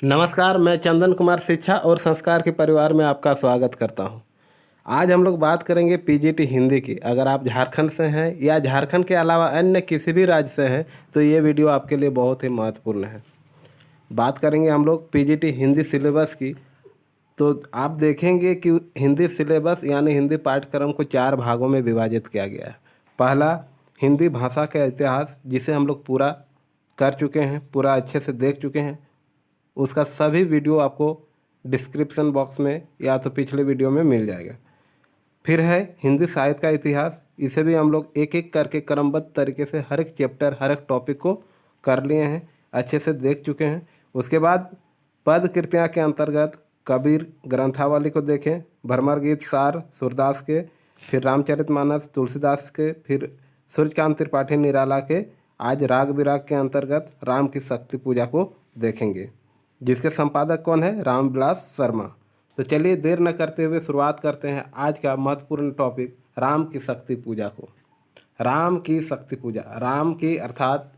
नमस्कार, मैं चंदन कुमार शिक्षा और संस्कार के परिवार में आपका स्वागत करता हूं। आज हम लोग बात करेंगे पीजीटी हिंदी की। अगर आप झारखंड से हैं या झारखंड के अलावा अन्य किसी भी राज्य से हैं तो ये वीडियो आपके लिए बहुत ही महत्वपूर्ण है। बात करेंगे हम लोग पीजीटी हिंदी सिलेबस की। तो आप देखेंगे कि हिंदी सिलेबस यानी हिंदी पाठ्यक्रम को 4 भागों में विभाजित किया गया है। पहला, हिंदी भाषा का इतिहास, जिसे हम लोग पूरा कर चुके हैं, पूरा अच्छे से देख चुके हैं। उसका सभी वीडियो आपको डिस्क्रिप्शन बॉक्स में या तो पिछले वीडियो में मिल जाएगा। फिर है हिंदी साहित्य का इतिहास। इसे भी हम लोग एक एक करके क्रमबद्ध तरीके से हर एक चैप्टर, हर एक टॉपिक को कर लिए हैं, अच्छे से देख चुके हैं। उसके बाद पद कृतियाँ के अंतर्गत कबीर ग्रंथावली को देखें, भ्रमर गीत सार सूरदास के, फिर रामचरितमानस तुलसीदास के, फिर सूर्यकांत त्रिपाठी निराला के। आज राग विराग के अंतर्गत राम की शक्ति पूजा को देखेंगे, जिसके संपादक कौन है? रामविलास शर्मा। तो चलिए देर न करते हुए शुरुआत करते हैं आज का महत्वपूर्ण टॉपिक, राम की शक्ति पूजा को। राम की शक्ति पूजा, राम की अर्थात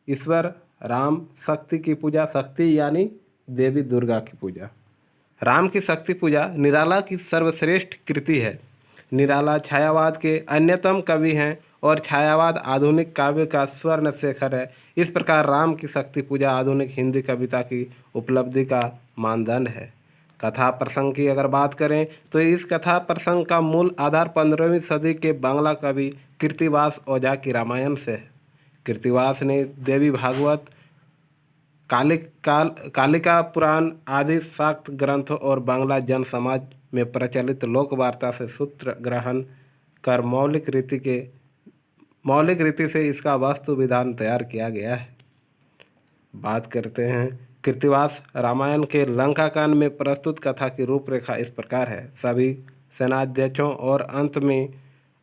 ईश्वर राम, शक्ति की पूजा, शक्ति यानी देवी दुर्गा की पूजा। राम की शक्ति पूजा निराला की सर्वश्रेष्ठ कृति है। निराला छायावाद के अन्यतम कवि हैं और छायावाद आधुनिक काव्य का स्वर्ण शेखर है। इस प्रकार राम की शक्ति पूजा आधुनिक हिंदी कविता की उपलब्धि का मानदंड है। कथा प्रसंग की अगर बात करें तो इस कथा प्रसंग का मूल आधार 15वीं सदी के बांग्ला कवि कृतिवास ओझा की रामायण से है। कृतिवास ने देवी भागवत, कालिका पुराण आदि शाक्त ग्रंथों और बांग्ला जन समाज में प्रचलित लोक वार्ता से सूत्र ग्रहण कर मौलिक रीति से इसका वास्तु विधान तैयार किया गया है। बात करते हैं कृतिवास रामायण के लंका कांड में प्रस्तुत कथा की रूपरेखा इस प्रकार है। सभी सेनाध्यक्षों और अंत में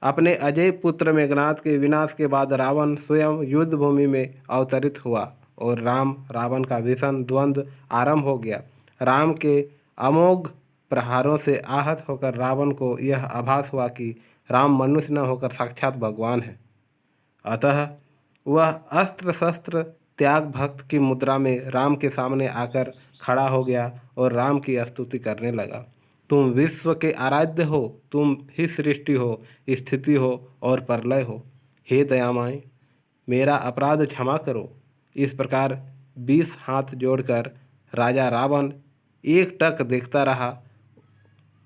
अपने अजय पुत्र मेघनाद के विनाश के बाद रावण स्वयं युद्ध भूमि में अवतरित हुआ और राम रावण का भीषण द्वंद्व आरंभ हो गया। राम के अमोघ प्रहारों से आहत होकर रावण को यह आभास हुआ कि राम मनुष्य न होकर साक्षात भगवान है। अतः वह अस्त्र शस्त्र त्याग भक्त की मुद्रा में राम के सामने आकर खड़ा हो गया और राम की स्तुति करने लगा। तुम विश्व के आराध्य हो, तुम ही सृष्टि हो, स्थिति हो और प्रलय हो। हे दयामय, मेरा अपराध क्षमा करो। इस प्रकार 20 हाथ जोड़कर राजा रावण एकटक देखता रहा।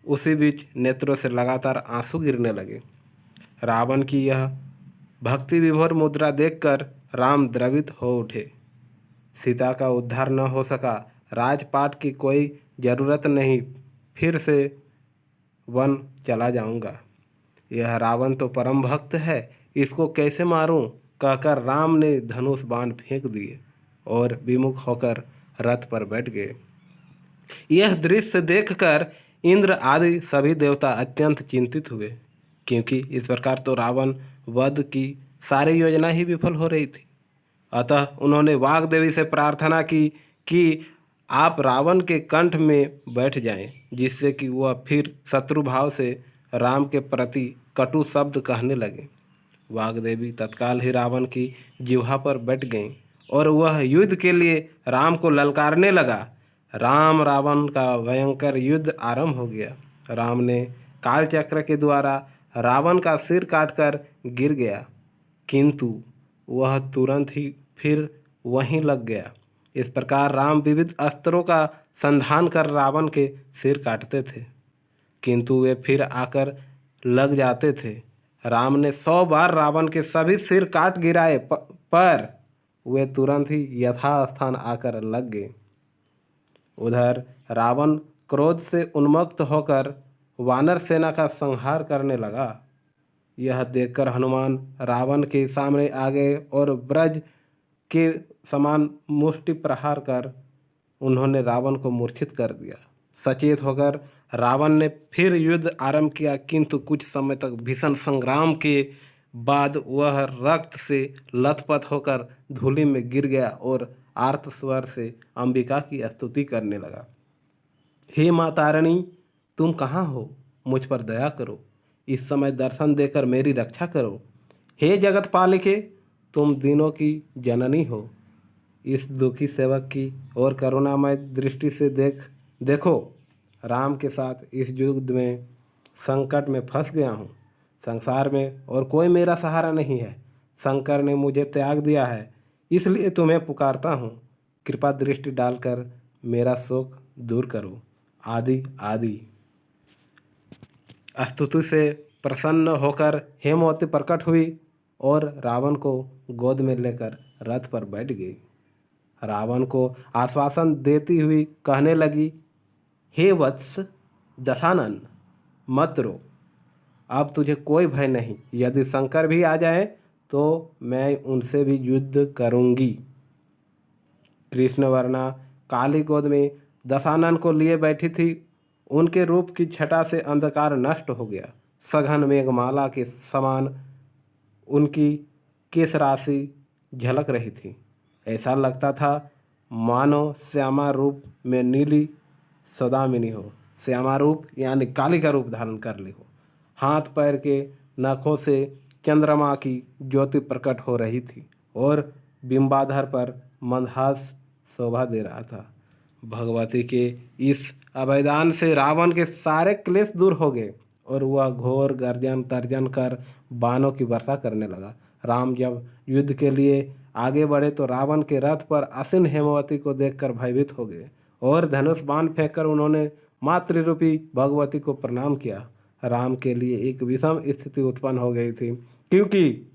उसी बीच नेत्रों से लगातार आंसू गिरने लगे। रावण की यह भक्ति विभोर मुद्रा देखकर राम द्रवित हो उठे। सीता का उद्धार न हो सका, राजपाट की कोई जरूरत नहीं, फिर से वन चला जाऊंगा। यह रावण तो परम भक्त है, इसको कैसे मारूं? कहकर राम ने धनुष बाण फेंक दिए और विमुख होकर रथ पर बैठ गए। यह दृश्य देखकर इंद्र आदि सभी देवता अत्यंत चिंतित हुए, क्योंकि इस प्रकार तो रावण वध की सारी योजना ही विफल हो रही थी। अतः उन्होंने वाग्देवी से प्रार्थना की कि आप रावण के कंठ में बैठ जाएं, जिससे कि वह फिर शत्रुभाव से राम के प्रति कटु शब्द कहने लगे। वाग्देवी तत्काल ही रावण की जिह्वा पर बैठ गईं और वह युद्ध के लिए राम को ललकारने लगा। राम रावण का भयंकर युद्ध आरंभ हो गया। राम ने कालचक्र के द्वारा रावण का सिर काटकर गिर गया, किंतु वह तुरंत ही फिर वहीं लग गया। इस प्रकार राम विविध अस्त्रों का संधान कर रावण के सिर काटते थे, किंतु वे फिर आकर लग जाते थे। राम ने 100 बार रावण के सभी सिर काट गिराए, पर वे तुरंत ही यथास्थान आकर लग गए। उधर रावण क्रोध से उन्मत्त होकर वानर सेना का संहार करने लगा। यह देखकर हनुमान रावण के सामने आ गए और ब्रज के समान मुष्टि प्रहार कर उन्होंने रावण को मूर्छित कर दिया। सचेत होकर रावण ने फिर युद्ध आरंभ किया, किंतु कुछ समय तक भीषण संग्राम के बाद वह रक्त से लथपथ होकर धूलि में गिर गया और आर्त स्वर से अंबिका की स्तुति करने लगा। हे माँ तारिणी, तुम कहाँ हो? मुझ पर दया करो, इस समय दर्शन देकर मेरी रक्षा करो। हे जगत पालिके, तुम दिनों की जननी हो, इस दुखी सेवक की और करुणामय दृष्टि से देखो। राम के साथ इस युद्ध में संकट में फंस गया हूँ। संसार में और कोई मेरा सहारा नहीं है। शंकर ने मुझे त्याग दिया है, इसलिए तुम्हें पुकारता हूँ। कृपा दृष्टि डालकर मेरा शोक दूर करो। आदि आदि। स्तुति से प्रसन्न होकर हेमवती प्रकट हुई और रावण को गोद में लेकर रथ पर बैठ गई। रावण को आश्वासन देती हुई कहने लगी, हे वत्स दशानन, मत रो। अब तुझे कोई भय नहीं। यदि शंकर भी आ जाए तो मैं उनसे भी युद्ध करूंगी। कृष्णवर्णा काली गोद में दशानन को लिए बैठी थी। उनके रूप की छटा से अंधकार नष्ट हो गया। सघन मेघमाला के समान उनकी केश राशि झलक रही थी। ऐसा लगता था मानो श्यामा रूप में नीली सौदामिनी हो। श्यामा रूप यानी काली का रूप धारण कर ली हो। हाथ पैर के नखों से चंद्रमा की ज्योति प्रकट हो रही थी और बिंबाधर पर मंदहास शोभा दे रहा था। भगवती के इस अभयदान से रावण के सारे क्लेश दूर हो गए और वह घोर गर्जन तर्जन कर बाणों की वर्षा करने लगा। राम जब युद्ध के लिए आगे बढ़े तो रावण के रथ पर आसीन हेमवती को देखकर भयभीत हो गए और धनुष बाण फेंककर उन्होंने मातृरूपी भगवती को प्रणाम किया। राम के लिए एक विषम स्थिति उत्पन्न हो गई थी, क्योंकि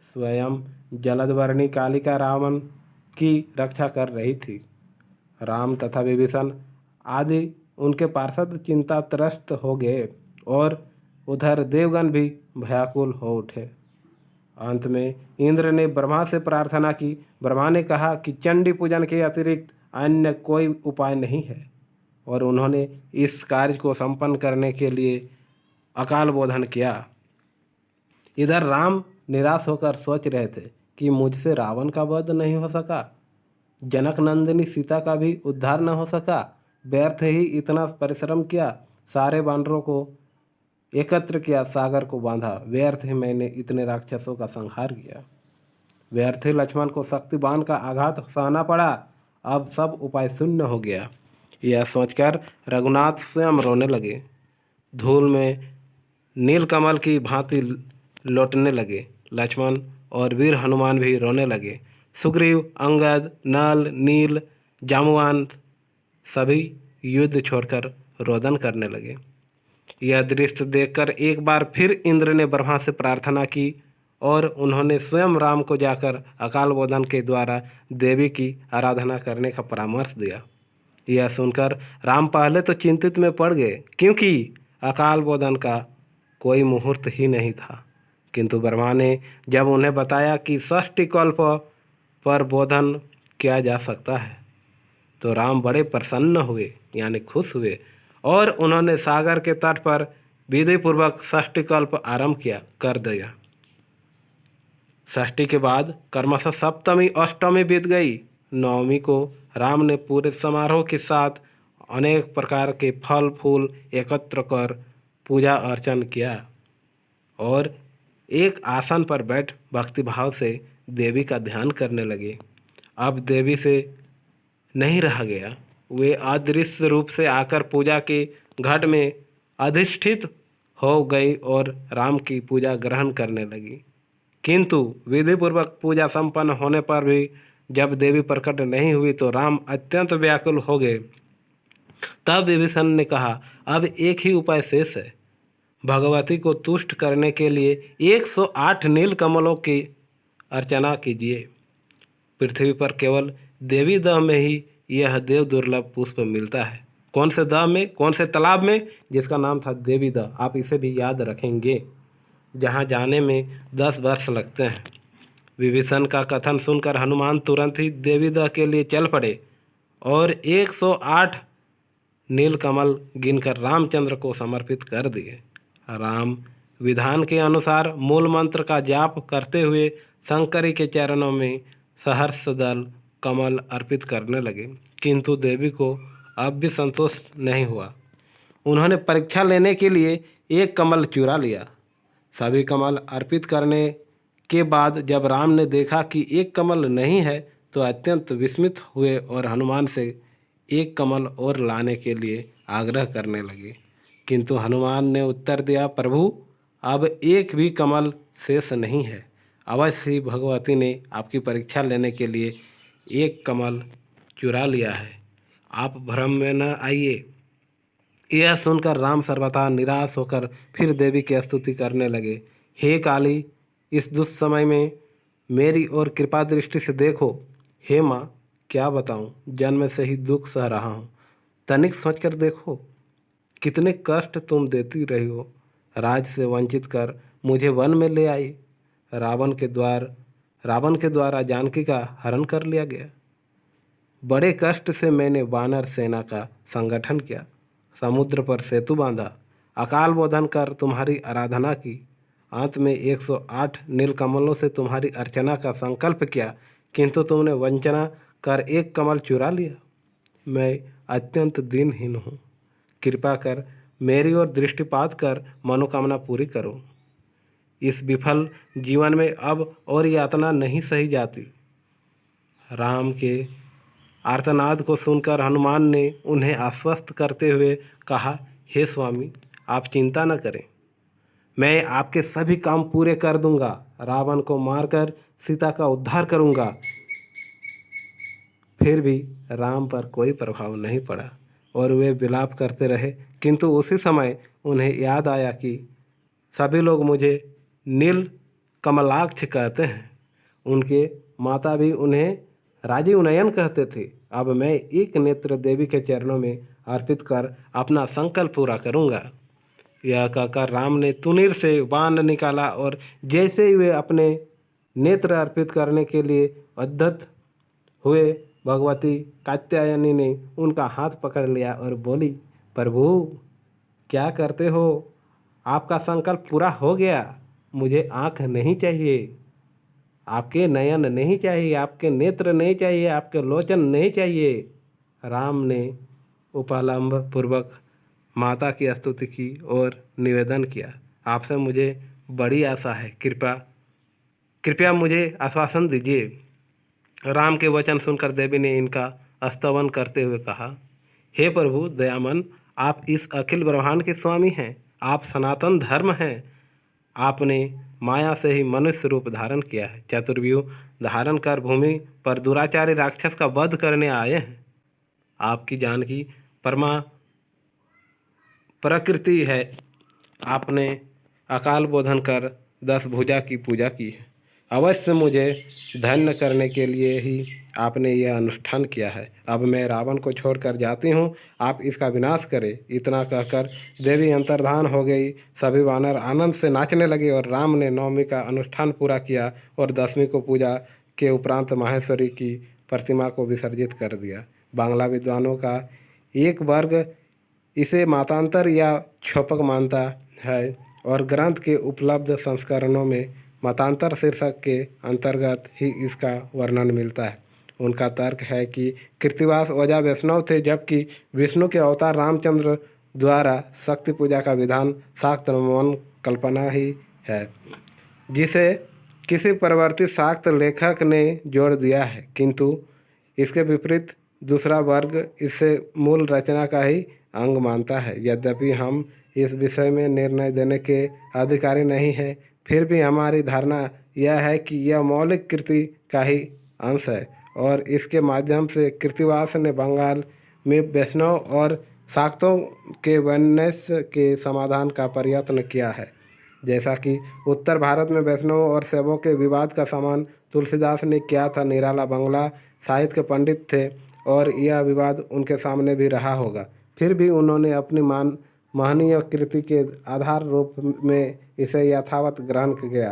स्वयं जलदवर्णी कालिका रावण की रक्षा कर रही थी। राम तथा विभीषण आदि उनके पार्षद चिंता त्रस्त हो गए और उधर देवगण भी भयाकुल हो उठे। अंत में इंद्र ने ब्रह्मा से प्रार्थना की। ब्रह्मा ने कहा कि चंडी पूजन के अतिरिक्त अन्य कोई उपाय नहीं है और उन्होंने इस कार्य को संपन्न करने के लिए अकाल बोधन किया। इधर राम निराश होकर सोच रहे थे कि मुझसे रावण का वध नहीं हो सका, जनक नंदिनी सीता का भी उद्धार न हो सका। व्यर्थ ही इतना परिश्रम किया, सारे वानरों को एकत्र किया, सागर को बांधा। व्यर्थ ही मैंने इतने राक्षसों का संहार किया। व्यर्थ ही लक्ष्मण को शक्तिबान का आघात सहना पड़ा। अब सब उपाय शून्य हो गया। यह सोचकर रघुनाथ स्वयं रोने लगे। धूल में नीलकमल की भांति लौटने लगे। लक्ष्मण और वीर हनुमान भी रोने लगे। सुग्रीव, अंगद, नल, नील, जामुवान सभी युद्ध छोड़कर रोदन करने लगे। यह दृश्य देखकर एक बार फिर इंद्र ने ब्रह्मा से प्रार्थना की और उन्होंने स्वयं राम को जाकर अकाल बोधन के द्वारा देवी की आराधना करने का परामर्श दिया। यह सुनकर राम पहले तो चिंतित में पड़ गए, क्योंकि अकाल बोधन का कोई मुहूर्त ही नहीं था। किंतु ब्रह्मा ने जब उन्हें बताया कि षष्ठी कल्प पर बोधन किया जा सकता है तो राम बड़े प्रसन्न हुए, यानी खुश हुए, और उन्होंने सागर के तट पर विधिपूर्वक षष्ठी कल्प आरंभ कर दिया। षष्ठी के बाद क्रमशः सप्तमी अष्टमी बीत गई। नवमी को राम ने पूरे समारोह के साथ अनेक प्रकार के फल फूल एकत्र कर पूजा अर्चन किया और एक आसन पर बैठ भक्तिभाव से देवी का ध्यान करने लगे। अब देवी से नहीं रहा गया। वे अदृश्य रूप से आकर पूजा के घट में अधिष्ठित हो गई और राम की पूजा ग्रहण करने लगी। किंतु विधिपूर्वक पूजा संपन्न होने पर भी जब देवी प्रकट नहीं हुई तो राम अत्यंत व्याकुल हो गए। तब विभीषण ने कहा, अब एक ही उपाय शेष है। भगवती को तुष्ट करने के लिए 108 नील कमलों की अर्चना कीजिए। पृथ्वी पर केवल देवी दह में ही यह देव दुर्लभ पुष्प मिलता है। कौन से दह में, कौन से तालाब में, जिसका नाम था देवी दह। आप इसे भी याद रखेंगे, जहाँ जाने में 10 वर्ष लगते हैं। विभीषण का कथन सुनकर हनुमान तुरंत ही देवी दह के लिए चल पड़े और 108 नीलकमल गिनकर रामचंद्र को समर्पित कर दिए। राम विधान के अनुसार मूल मंत्र का जाप करते हुए शंकरी के चरणों में सहर्ष दल कमल अर्पित करने लगे। किंतु देवी को अब भी संतोष नहीं हुआ। उन्होंने परीक्षा लेने के लिए एक कमल चुरा लिया। सभी कमल अर्पित करने के बाद जब राम ने देखा कि एक कमल नहीं है तो अत्यंत विस्मित हुए और हनुमान से एक कमल और लाने के लिए आग्रह करने लगे। किंतु हनुमान ने उत्तर दिया, प्रभु अब एक भी कमल शेष नहीं है। अवश्य ही भगवती ने आपकी परीक्षा लेने के लिए एक कमल चुरा लिया है, आप भ्रम में न आइए। यह सुनकर राम सर्वथा निराश होकर फिर देवी की स्तुति करने लगे। हे काली, इस दुस्समय में मेरी और कृपा दृष्टि से देखो। हे माँ, क्या बताऊँ, जन्म से ही दुख सह रहा हूँ। तनिक सोचकर देखो, कितने कष्ट तुम देती रही हो। राज से वंचित कर मुझे वन में ले आई। रावण के द्वारा जानकी का हरण कर लिया गया। बड़े कष्ट से मैंने वानर सेना का संगठन किया, समुद्र पर सेतु बांधा, अकाल बोधन कर तुम्हारी आराधना की। अंत में 108 नीलकमलों से तुम्हारी अर्चना का संकल्प किया, किंतु तुमने वंचना कर एक कमल चुरा लिया। मैं अत्यंत दीनहीन हूँ, कृपा कर मेरी ओर दृष्टिपात कर मनोकामना पूरी करो। इस विफल जीवन में अब और यातना नहीं सही जाती। राम के आर्तनाद को सुनकर हनुमान ने उन्हें आश्वस्त करते हुए कहा, हे स्वामी, आप चिंता न करें, मैं आपके सभी काम पूरे कर दूंगा। रावण को मारकर सीता का उद्धार करूंगा। फिर भी राम पर कोई प्रभाव नहीं पड़ा और वे विलाप करते रहे। किंतु उसी समय उन्हें याद आया कि सभी लोग मुझे नील कमलाक्ष कहते हैं। उनके माता भी उन्हें राजीव नयन कहते थे। अब मैं एक नेत्र देवी के चरणों में अर्पित कर अपना संकल्प पूरा करूंगा। यह कहकर राम ने तुनीर से बाण निकाला और जैसे ही वे अपने नेत्र अर्पित करने के लिए उद्यत हुए, भगवती कात्यायनी ने उनका हाथ पकड़ लिया और बोली, प्रभु क्या करते हो? आपका संकल्प पूरा हो गया। मुझे आँख नहीं चाहिए, आपके नयन नहीं चाहिए, आपके नेत्र नहीं चाहिए, आपके लोचन नहीं चाहिए। राम ने उपलम्ब पूर्वक माता की स्तुति की और निवेदन किया, आपसे मुझे बड़ी आशा है, कृपया मुझे आश्वासन दीजिए। राम के वचन सुनकर देवी ने इनका स्तवन करते हुए कहा, हे प्रभु दयामन, आप इस अखिल ब्रह्मांड के स्वामी हैं, आप सनातन धर्म हैं। आपने माया से ही मनुष्य रूप धारण किया है, चतुर्व्यूह धारण कर भूमि पर दुराचारी राक्षस का वध करने आए हैं। आपकी जानकी परमा प्रकृति है। आपने अकाल बोधन कर 10 भुजा की पूजा की है। अवश्य मुझे धन्य करने के लिए ही आपने यह अनुष्ठान किया है। अब मैं रावण को छोड़कर जाती हूँ, आप इसका विनाश करें। इतना कहकर देवी अंतर्धान हो गई। सभी वानर आनंद से नाचने लगे और राम ने नवमी का अनुष्ठान पूरा किया और 10वीं को पूजा के उपरांत माहेश्वरी की प्रतिमा को विसर्जित कर दिया। बांग्ला विद्वानों का एक वर्ग इसे मतांतर या क्षोभक मानता है और ग्रंथ के उपलब्ध संस्करणों में मतांतर शीर्षक के अंतर्गत ही इसका वर्णन मिलता है। उनका तर्क है कि कृत्तिवास ओझा वैष्णव थे, जबकि विष्णु के अवतार रामचंद्र द्वारा शक्ति पूजा का विधान शाक्त मन कल्पना ही है, जिसे किसी परिवर्तित शाक्त लेखक ने जोड़ दिया है। किंतु इसके विपरीत दूसरा वर्ग इसे मूल रचना का ही अंग मानता है। यद्यपि हम इस विषय में निर्णय देने के अधिकारी नहीं हैं, फिर भी हमारी धारणा यह है कि यह मौलिक कृति का ही अंश है और इसके माध्यम से कृत्तिवास ने बंगाल में वैष्णव और शाक्तों के वैन्यास के समाधान का प्रयत्न किया है। जैसा कि उत्तर भारत में वैष्णवों और शैवों के विवाद का सामना तुलसीदास ने किया था। निराला बांग्ला साहित्य के पंडित थे और यह विवाद उनके सामने भी रहा होगा। फिर भी उन्होंने अपनी महनीय कृति के आधार रूप में इसे यथावत ग्रहण किया।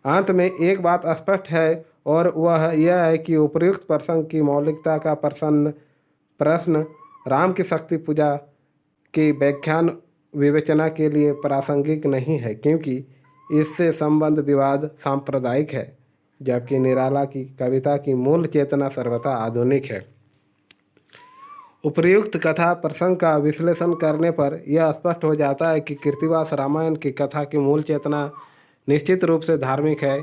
अंत में एक बात स्पष्ट है और वह यह है कि उपर्युक्त प्रसंग की मौलिकता का प्रश्न राम की शक्ति पूजा की व्याख्यान विवेचना के लिए प्रासंगिक नहीं है, क्योंकि इससे संबंध विवाद सांप्रदायिक है, जबकि निराला की कविता की मूल चेतना सर्वथा आधुनिक है। उपर्युक्त कथा प्रसंग का विश्लेषण करने पर यह स्पष्ट हो जाता है कि कृत्तिवास रामायण की कथा की मूल चेतना निश्चित रूप से धार्मिक है,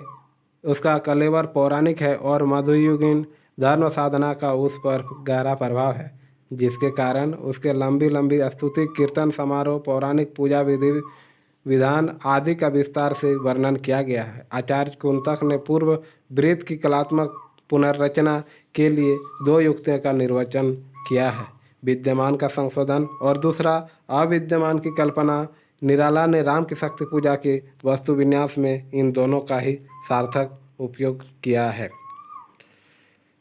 उसका कलेवर पौराणिक है और मध्ययुगीन धर्म साधना का उस पर गहरा प्रभाव है, जिसके कारण उसके लंबी लंबी स्तुति, कीर्तन, समारोह, पौराणिक पूजा विधि विधान आदि का विस्तार से वर्णन किया गया है। आचार्य कुंतक ने पूर्व वृत्त की कलात्मक पुनर्रचना के लिए दो युक्तियों का निर्वचन किया है, विद्यमान का संशोधन और दूसरा अविद्यमान की कल्पना। निराला ने राम की शक्ति पूजा के वस्तु विन्यास में इन दोनों का ही सार्थक उपयोग किया है।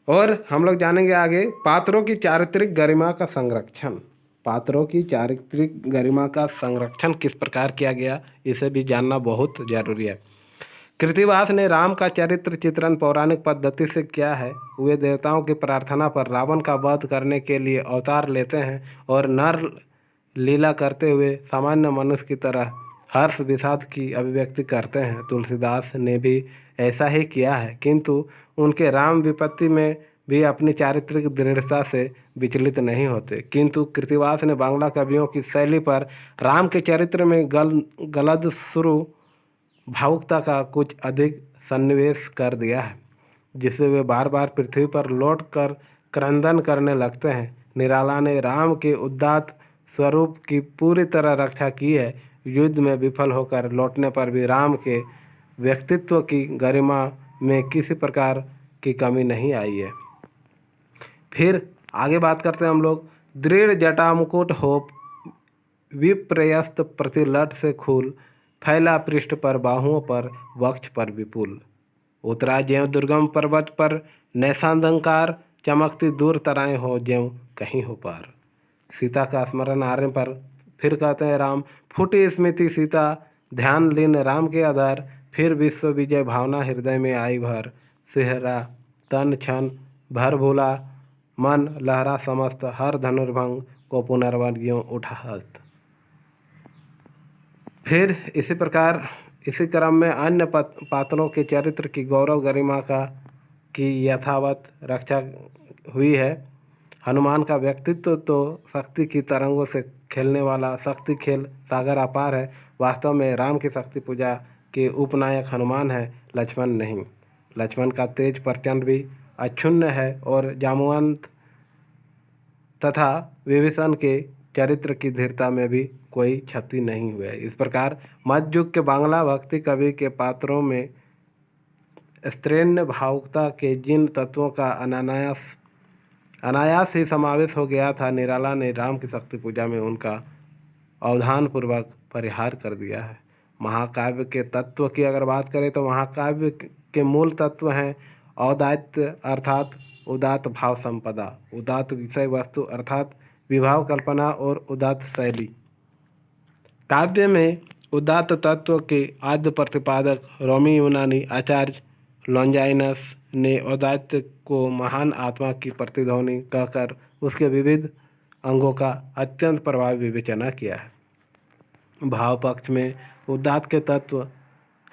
और हम लोग जानेंगे आगे पात्रों की चारित्रिक गरिमा का संरक्षण। पात्रों की चारित्रिक गरिमा का संरक्षण किस प्रकार किया गया, इसे भी जानना बहुत जरूरी है। कृत्तिवास ने राम का चरित्र चित्रण पौराणिक पद्धति से किया है। वे देवताओं की प्रार्थना पर रावण का वध करने के लिए अवतार लेते हैं और नर लीला करते हुए सामान्य मनुष्य की तरह हर्ष विषाद की अभिव्यक्ति करते हैं। तुलसीदास ने भी ऐसा ही किया है, किंतु उनके राम विपत्ति में भी अपनी चारित्रिक दृढ़ता से विचलित नहीं होते। किंतु कृत्तिवास ने बांग्ला कवियों की शैली पर राम के चरित्र में गलद शुरू भावुकता का कुछ अधिक सन्निवेश कर दिया है, जिससे वे बार बार पृथ्वी पर लौट कर क्रंदन करने लगते हैं। निराला ने राम के उदात्त स्वरूप की पूरी तरह रक्षा की है। युद्ध में विफल होकर लौटने पर भी राम के व्यक्तित्व की गरिमा में किसी प्रकार की कमी नहीं आई है। फिर आगे बात करते हैं हम लोग। दृढ़ जटा मुकुट हो विप्रयस्त प्रतिलट से खूल, फैला पृष्ठ पर बाहुओं पर वक्ष पर विपुल। उतरा ज्यों दुर्गम पर्वत पर नैशांधकार, चमकती दूर तराएं हो ज्यों कहीं हो पार। सीता का स्मरण आने पर फिर कहते हैं राम, फूटी स्मृति सीता ध्यान लीन राम के आधार, फिर विश्व विजय भावना हृदय में आई भर। सिहरा तन क्षण भर भूला, मन लहरा समस्त, हर धनुर्भंग को पुनर्वन ज्यों उठा हस्त। फिर इसी प्रकार इसी क्रम में अन्य पात्रों के चरित्र की गौरव गरिमा की यथावत रक्षा हुई है। हनुमान का व्यक्तित्व तो शक्ति की तरंगों से खेलने वाला शक्ति खेल सागर अपार है। वास्तव में राम की शक्ति पूजा के उपनायक हनुमान है, लक्ष्मण नहीं। लक्ष्मण का तेज प्रचंड भी अक्षुण्ण है और जामवंत तथा विभीषण के चरित्र की धीरता में भी कोई क्षति नहीं हुई है। इस प्रकार मध्ययुग के बांग्ला भक्ति कवि के पात्रों में स्त्रैण भावुकता के जिन तत्वों का अनायास ही समावेश हो गया था, निराला ने राम की शक्ति पूजा में उनका अवधानपूर्वक परिहार कर दिया है। महाकाव्य के तत्व की अगर बात करें तो महाकाव्य के मूल तत्व हैं औदात्य अर्थात उदात्त भाव संपदा, उदात्त विषय वस्तु अर्थात विभाव कल्पना और उदात्त शैली। काव्य में उदात्त तत्व के आद्य प्रतिपादक रोमी यूनानी आचार्य लॉन्जाइनस ने औदात्य को महान आत्मा की प्रतिध्वनि कहकर उसके विविध अंगों का अत्यंत प्रभावी विवेचना किया है। भाव पक्ष में उदात्त के तत्व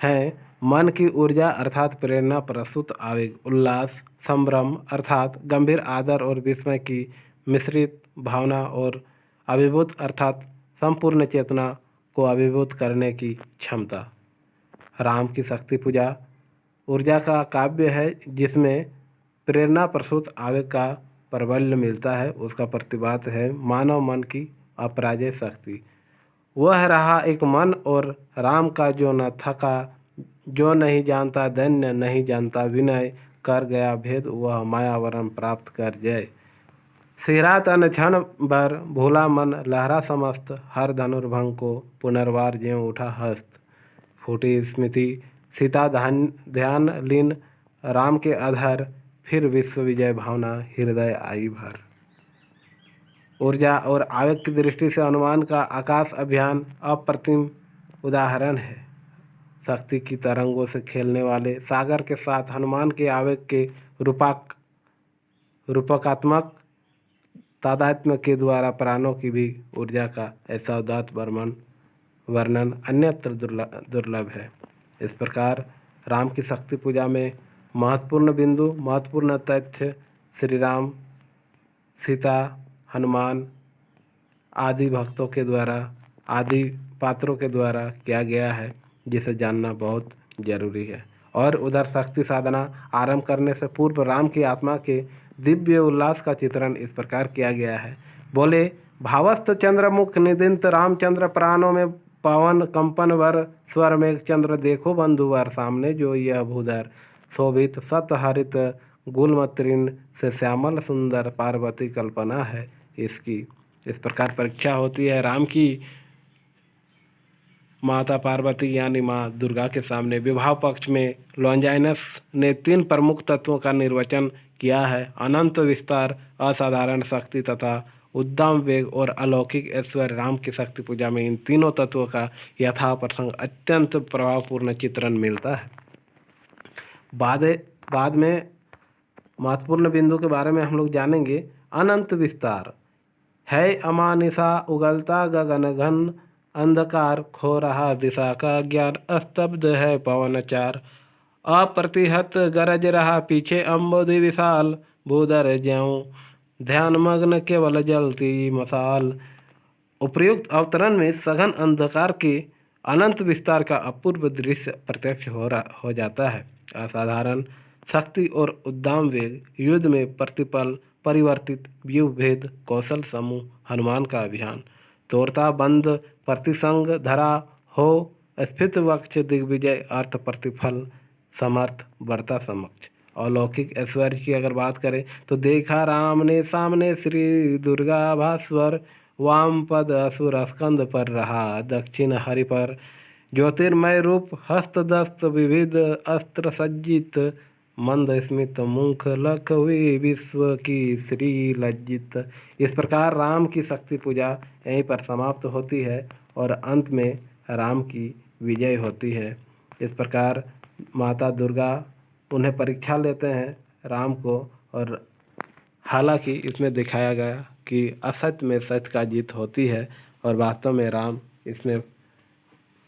हैं मन की ऊर्जा अर्थात प्रेरणा, प्रस्तुत आवेग, उल्लास, संभ्रम अर्थात गंभीर आदर और विस्मय की मिश्रित भावना और अभिभूत अर्थात संपूर्ण चेतना को अभिभूत करने की क्षमता। राम की शक्ति पूजा ऊर्जा का काव्य है जिसमें प्रेरणा प्रसूत आवेग का प्रबल्य मिलता है। उसका प्रतिपाद है मानव मन की अपराजय शक्ति। वह रहा एक मन और राम का जो न थका, जो नहीं जानता दैन्य, नहीं जानता विनय, कर गया भेद वह मायावरण प्राप्त कर जय। सिहरा तन क्षण भर भूला मन, लहरा समस्त, हर धनुर्भंग को पुनर्वार ज्यों उठा हस्त। फूटी स्मृति सीता ध्यान लीन राम के आधार, फिर विश्व विजय भावना हृदय आई भर। ऊर्जा और आवेग की दृष्टि से हनुमान का आकाश अभियान अप्रतिम उदाहरण है। शक्ति की तरंगों से खेलने वाले सागर के साथ हनुमान के आवेग के रूपकात्मक तादात्म्य के द्वारा प्राणों की भी ऊर्जा का ऐसा उदात्त वर्णन अन्यत्र दुर्लभ है। इस प्रकार राम की शक्ति पूजा में महत्वपूर्ण बिंदु, महत्वपूर्ण तथ्य श्री राम, सीता, हनुमान आदि भक्तों के द्वारा, आदि पात्रों के द्वारा किया गया है, जिसे जानना बहुत जरूरी है। और उधर शक्ति साधना आरंभ करने से पूर्व राम की आत्मा के दिव्य उल्लास का चित्रण इस प्रकार किया गया है। बोले, भावस्त चंद्रमुख निदिंत रामचंद्र प्राणों में पवन कंपन वर स्वर में चंद्र देखो बंधुवर सामने जो यह भूधर शोभित सत हरित गुलमत्रिण से श्यामल सुंदर पार्वती कल्पना है इसकी। इस प्रकार परीक्षा होती है राम की माता पार्वती यानी माँ दुर्गा के सामने। विवाह पक्ष में लॉन्जाइनस ने 3 प्रमुख तत्वों का निर्वचन किया है: अनंत विस्तार, असाधारण शक्ति तथा उद्दाम वेग और अलौकिक ऐश्वर्य। राम की शक्ति पूजा में इन तीनों तत्वों का यथा प्रसंग अत्यंत प्रभावपूर्ण चित्रण मिलता है। बाद में महत्वपूर्ण बिंदु के बारे में हम लोग जानेंगे। अनंत विस्तार है अमानिशा उगलता गगन घन, अंधकार खो रहा दिशा का ज्ञान, स्तब्ध है पवनचार, अप्रतिहत गरज रहा पीछे अम्बोधि विशाल, भूधर ज्यों ध्यान मग्न केवल जलती मसाल। उपर्युक्त अवतरण में सघन अंधकार के अनंत विस्तार का अपूर्व दृश्य प्रत्यक्ष हो जाता है। असाधारण शक्ति और उद्दाम वेग, युद्ध में प्रतिपल परिवर्तित व्यूह भेद कौशल समूह, हनुमान का अभियान, तोरता बंद प्रतिसंग धरा हो, स्फीत वक्ष दिग्विजय अर्थ प्रतिफल समर्थ बढ़ता समक्ष। अलौकिक ऐश्वर्य की अगर बात करें तो देखा राम ने सामने श्री दुर्गा भास्वर, वाम पद असुर स्कंद पर रहा दक्षिण हरि पर, ज्योतिर्मय रूप हस्त दस्त विविध अस्त्र सज्जित, मंद स्मित मुख लख हुई विश्व की श्री लज्जित। इस प्रकार राम की शक्ति पूजा यहीं पर समाप्त होती है और अंत में राम की विजय होती है। इस प्रकार माता दुर्गा उन्हें परीक्षा लेते हैं राम को, और हालांकि इसमें दिखाया गया कि असत्य में सत्य का जीत होती है और वास्तव में राम इसमें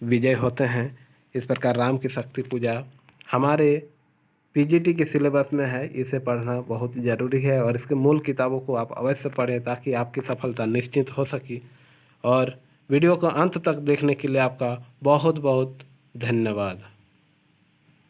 विजय होते हैं। इस प्रकार राम की शक्ति पूजा हमारे पीजीटी के सिलेबस में है, इसे पढ़ना बहुत ज़रूरी है और इसके मूल किताबों को आप अवश्य पढ़ें ताकि आपकी सफलता निश्चित हो सके। और वीडियो को अंत तक देखने के लिए आपका बहुत बहुत धन्यवाद।